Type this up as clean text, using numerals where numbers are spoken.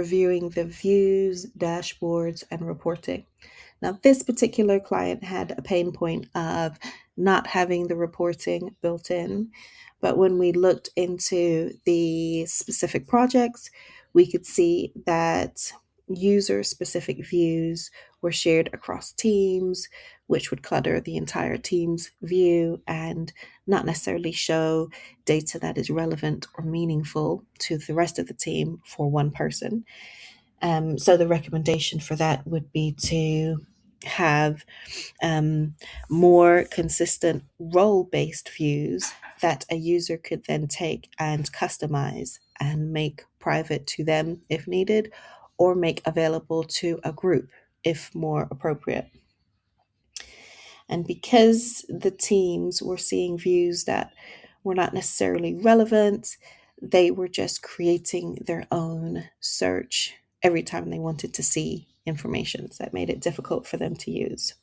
reviewing the views, dashboards, and reporting. Now, this particular client had a pain point of not having the reporting built in, but when we looked into the specific projects, we could see that user specific views were shared across teams, which would clutter the entire team's view and not necessarily show data that is relevant or meaningful to the rest of the team for one person. So the recommendation for that would be to have more consistent role based views that a user could then take and customize and make private to them if needed, or make available to a group if more appropriate. And because the teams were seeing views that were not necessarily relevant, they were just creating their own search every time they wanted to see information. So that made it difficult for them to use.